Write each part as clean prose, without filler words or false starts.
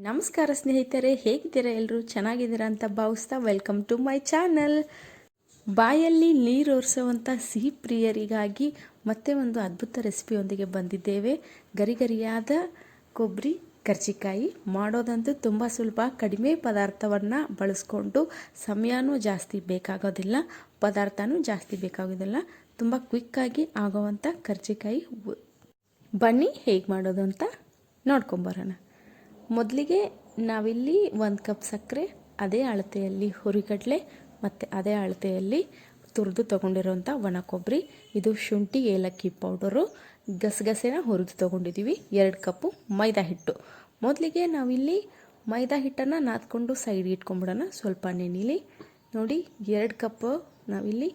ನಮಸ್ಕಾರ ಸ್ನೇಹಿತರೆ, ಹೇಗಿದ್ದೀರಾ? ಎಲ್ಲರೂ ಚೆನ್ನಾಗಿದ್ದೀರಾ ಅಂತ ಭಾವಿಸ್ತಾ ವೆಲ್ಕಮ್ ಟು ಮೈ ಚಾನಲ್. ಬಾಯಲ್ಲಿ ನೀರೂರಿಸುವಂಥ ಸಿಹಿ ಪ್ರಿಯರಿಗಾಗಿ ಮತ್ತೆ ಒಂದು ಅದ್ಭುತ ರೆಸಿಪಿಯೊಂದಿಗೆ ಬಂದಿದ್ದೇವೆ. ಗರಿಗರಿಯಾದ ಕೊಬ್ಬರಿ ಕರ್ಚಿಕಾಯಿ ಮಾಡೋದಂತೂ ತುಂಬ ಸುಲಭ. ಕಡಿಮೆ ಪದಾರ್ಥವನ್ನು ಬಳಸ್ಕೊಂಡು ಸಮಯನೂ ಜಾಸ್ತಿ ಬೇಕಾಗೋದಿಲ್ಲ, ಪದಾರ್ಥನೂ ಜಾಸ್ತಿ ಬೇಕಾಗೋದಿಲ್ಲ. ತುಂಬ ಕ್ವಿಕ್ಕಾಗಿ ಆಗೋವಂಥ ಕರ್ಚಿಕಾಯಿ. ಬನ್ನಿ ಹೇಗೆ ಮಾಡೋದು ಅಂತ ನೋಡ್ಕೊಂಬರೋಣ. ಮೊದಲಿಗೆ ನಾವಿಲ್ಲಿ 1 ಕಪ್ ಸಕ್ಕರೆ, ಅದೇ ಅಳತೆಯಲ್ಲಿ ಹುರಿಗಡಲೆ ಮತ್ತು ಅದೇ ಅಳತೆಯಲ್ಲಿ ತುರಿದು ತೊಗೊಂಡಿರೋಂಥ ಒಣ ಕೊಬ್ಬರಿ, ಇದು ಶುಂಠಿ ಏಲಕ್ಕಿ ಪೌಡರು, ಗಸಗಸೆನ ಹುರಿದು ತೊಗೊಂಡಿದ್ದೀವಿ, 2 ಕಪ್ಪು ಮೈದಾ ಹಿಟ್ಟು. ಮೊದಲಿಗೆ ನಾವಿಲ್ಲಿ ಮೈದಾ ಹಿಟ್ಟನ್ನು ನಾದ್ಕೊಂಡು ಸೈಡ್ ಇಟ್ಕೊಂಡ್ಬಿಡೋಣ. ಸ್ವಲ್ಪ ನೆನೆಲಿ. ನೋಡಿ, 2 ಕಪ್ ನಾವಿಲ್ಲಿ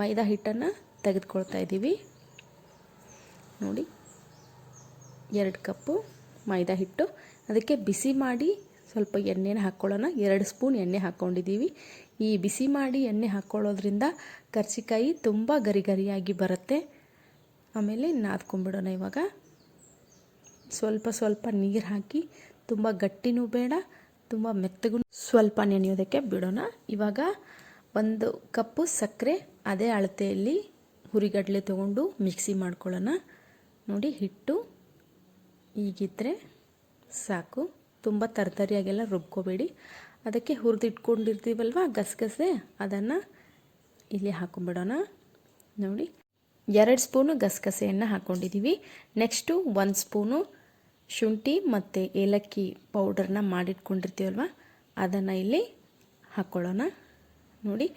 ಮೈದಾ ಹಿಟ್ಟನ್ನು ತೆಗೆದುಕೊಳ್ತಾ ಇದ್ದೀವಿ. ನೋಡಿ, 2 ಕಪ್ಪು ಮೈದಾ ಹಿಟ್ಟು. ಅದಕ್ಕೆ ಬಿಸಿ ಮಾಡಿ ಸ್ವಲ್ಪ ಎಣ್ಣೆನ ಹಾಕ್ಕೊಳ್ಳೋಣ. 2 ಸ್ಪೂನ್ ಎಣ್ಣೆ ಹಾಕ್ಕೊಂಡಿದ್ದೀವಿ. ಈ ಬಿಸಿ ಮಾಡಿ ಎಣ್ಣೆ ಹಾಕ್ಕೊಳ್ಳೋದ್ರಿಂದ ಕರ್ಚಿಕಾಯಿ ತುಂಬ ಗರಿಗರಿಯಾಗಿ ಬರುತ್ತೆ. ಆಮೇಲೆ ನಾದ್ಕೊಂಡ್ಬಿಡೋಣ. ಇವಾಗ ಸ್ವಲ್ಪ ನೀರು ಹಾಕಿ, ತುಂಬ ಗಟ್ಟಿನೂ ಬೇಡ, ತುಂಬ ಮೆತ್ತಗೂ ಸ್ವಲ್ಪ ನೆನೆಯೋದಕ್ಕೆ ಬಿಡೋಣ. ಇವಾಗ 1 ಕಪ್ಪು ಸಕ್ಕರೆ, ಅದೇ ಅಳತೆಯಲ್ಲಿ ಹುರಿಗಡಲೆ ತೊಗೊಂಡು ಮಿಕ್ಸಿ ಮಾಡ್ಕೊಳ್ಳೋಣ. ನೋಡಿ, ಹಿಟ್ಟು ಹೀಗಿದ್ದರೆ ಸಾಕು, ತುಂಬ ತರತರಿಯಾಗೆಲ್ಲ ರುಬ್ಕೋಬೇಡಿ. ಅದಕ್ಕೆ ಹುರಿದಿಟ್ಕೊಂಡಿರ್ತೀವಲ್ವ ಗಸಗಸೆ, ಅದನ್ನು ಇಲ್ಲಿ ಹಾಕೊಂಡ್ಬಿಡೋಣ. ನೋಡಿ, 2 ಸ್ಪೂನು ಗಸಗಸೆಯನ್ನು ಹಾಕ್ಕೊಂಡಿದ್ದೀವಿ. ನೆಕ್ಸ್ಟು 1 ಸ್ಪೂನು ಶುಂಠಿ ಮತ್ತು ಏಲಕ್ಕಿ ಪೌಡರ್ನ ಮಾಡಿಟ್ಕೊಂಡಿರ್ತೀವಲ್ವ, ಅದನ್ನು ಇಲ್ಲಿ ಹಾಕ್ಕೊಳ್ಳೋಣ. ನೋಡಿ,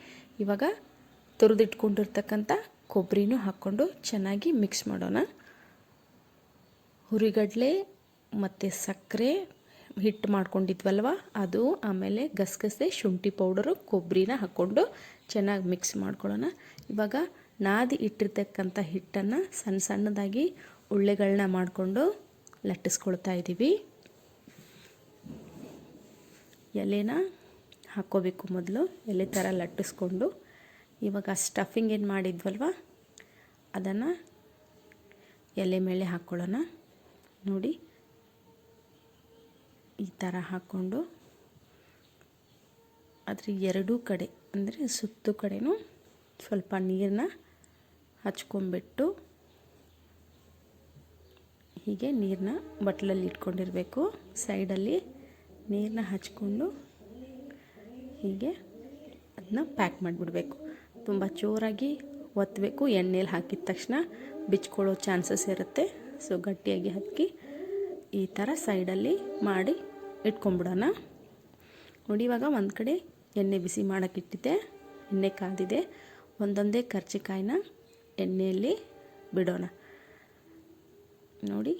ಇವಾಗ ತುರಿದಿಟ್ಕೊಂಡಿರ್ತಕ್ಕಂಥ ಕೊಬ್ಬರಿನೂ ಹಾಕ್ಕೊಂಡು ಚೆನ್ನಾಗಿ ಮಿಕ್ಸ್ ಮಾಡೋಣ. ಹುರಿಗಡಲೆ ಮತ್ತು ಸಕ್ಕರೆ ಹಿಟ್ಟು ಮಾಡ್ಕೊಂಡಿದ್ವಲ್ವ ಅದು, ಆಮೇಲೆ ಗಸಗಸೆ, ಶುಂಠಿ ಪೌಡರು, ಕೊಬ್ಬರಿನ ಹಾಕ್ಕೊಂಡು ಚೆನ್ನಾಗಿ ಮಿಕ್ಸ್ ಮಾಡ್ಕೊಳ್ಳೋಣ. ಇವಾಗ ನಾದಿ ಇಟ್ಟಿರ್ತಕ್ಕಂಥ ಹಿಟ್ಟನ್ನು ಸಣ್ಣ ಸಣ್ಣದಾಗಿ ಉಳ್ಳೆಗಳನ್ನ ಮಾಡಿಕೊಂಡು ಲಟ್ಟಿಸ್ಕೊಳ್ತಾ ಇದ್ದೀವಿ. ಎಲೆನ ಹಾಕ್ಕೋಬೇಕು ಮೊದಲು, ಎಲೆ ಥರ ಲಟ್ಟಿಸ್ಕೊಂಡು. ಇವಾಗ ಸ್ಟಫಿಂಗ್ ಏನು ಮಾಡಿದ್ವಲ್ವ ಅದನ್ನು ಎಲೆ ಮೇಲೆ ಹಾಕ್ಕೊಳ್ಳೋಣ. ನೋಡಿ, ಈ ಥರ ಹಾಕ್ಕೊಂಡು ಅದ್ರ 2 ಕಡೆ ಅಂದರೆ ಸುತ್ತು ಕಡೆನೂ ಸ್ವಲ್ಪ ನೀರನ್ನ ಹಚ್ಕೊಂಡ್ಬಿಟ್ಟು, ಹೀಗೆ ನೀರನ್ನ ಬಟ್ಲಲ್ಲಿ ಇಟ್ಕೊಂಡಿರಬೇಕು. ಸೈಡಲ್ಲಿ ನೀರನ್ನ ಹಚ್ಕೊಂಡು ಹೀಗೆ ಅದನ್ನ ಪ್ಯಾಕ್ ಮಾಡಿಬಿಡಬೇಕು. ತುಂಬ ಜೋರಾಗಿ ಒತ್ತಬೇಕು. ಎಣ್ಣೆಲಿ ಹಾಕಿದ ತಕ್ಷಣ ಬಿಚ್ಕೊಳ್ಳೋ ಚಾನ್ಸಸ್ ಇರುತ್ತೆ. ಸೊ ಗಟ್ಟಿಯಾಗಿ ಹಕ್ಕಿ ಈ ಥರ ಸೈಡಲ್ಲಿ ಮಾಡಿ ಇಟ್ಕೊಂಡ್ಬಿಡೋಣ. ನೋಡಿ, ಇವಾಗ ಒಂದು ಕಡೆ ಎಣ್ಣೆ ಬಿಸಿ ಮಾಡೋಕ್ಕಿಟ್ಟಿದ್ದೆ, ಎಣ್ಣೆ ಕಾದಿದೆ. ಒಂದೊಂದೇ ಕರ್ಚಿಕಾಯಿನ ಎಣ್ಣೆಯಲ್ಲಿ ಬಿಡೋಣ. ನೋಡಿ,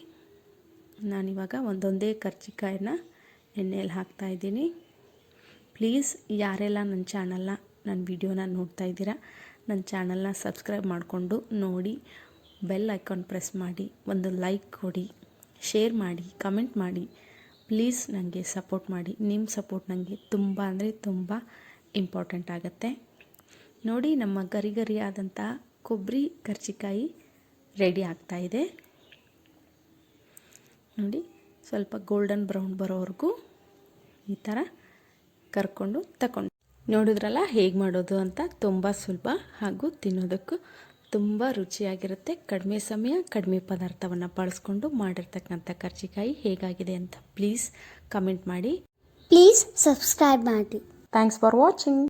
ನಾನಿವಾಗ ಒಂದೊಂದೇ ಕರ್ಚಿಕಾಯಿನ ಎಣ್ಣೆಯಲ್ಲಿ ಹಾಕ್ತಾಯಿದ್ದೀನಿ. ಪ್ಲೀಸ್ ಯಾರೆಲ್ಲ ನನ್ನ ಚಾನಲ್ನ, ನನ್ನ ವಿಡಿಯೋನ ನೋಡ್ತಾ ಇದ್ದೀರಾ, ನನ್ನ ಚಾನಲ್ನ ಸಬ್ಸ್ಕ್ರೈಬ್ ಮಾಡಿಕೊಂಡು ನೋಡಿ, ಬೆಲ್ ಐಕಾನ್ ಪ್ರೆಸ್ ಮಾಡಿ, ಒಂದು ಲೈಕ್ ಕೊಡಿ, ಶೇರ್ ಮಾಡಿ, ಕಮೆಂಟ್ ಮಾಡಿ. ಪ್ಲೀಸ್ ನನಗೆ ಸಪೋರ್ಟ್ ಮಾಡಿ. ನಿಮ್ಮ ಸಪೋರ್ಟ್ ನನಗೆ ತುಂಬ ಅಂದರೆ ತುಂಬ ಇಂಪಾರ್ಟೆಂಟ್ ಆಗುತ್ತೆ. ನೋಡಿ, ನಮ್ಮ ಗರಿಗರಿಯಾದಂಥ ಕೊಬ್ಬರಿ ಕರ್ಚಿಕಾಯಿ ರೆಡಿ ಆಗ್ತಾಯಿದೆ. ನೋಡಿ, ಸ್ವಲ್ಪ ಗೋಲ್ಡನ್ ಬ್ರೌನ್ ಬರೋವರೆಗೂ ಈ ಥರ ಕರ್ಕೊಂಡು ತಗೊಂಡು. ನೋಡಿದ್ರಲ್ಲ ಹೇಗೆ ಮಾಡೋದು ಅಂತ. ತುಂಬ ಸುಲಭ ಹಾಗೂ ತಿನ್ನೋದಕ್ಕೂ ತುಂಬ ರುಚಿಯಾಗಿರುತ್ತೆ. ಕಡಿಮೆ ಸಮಯ, ಕಡಿಮೆ ಪದಾರ್ಥವನ್ನು ಬಳಸ್ಕೊಂಡು ಮಾಡಿರ್ತಕ್ಕಂಥ ಕರ್ಚಿಕಾಯಿ ಹೇಗಾಗಿದೆ ಅಂತ ಪ್ಲೀಸ್ ಕಮೆಂಟ್ ಮಾಡಿ. ಪ್ಲೀಸ್ ಸಬ್ಸ್ಕ್ರೈಬ್ ಮಾಡಿ. Thanks for watching.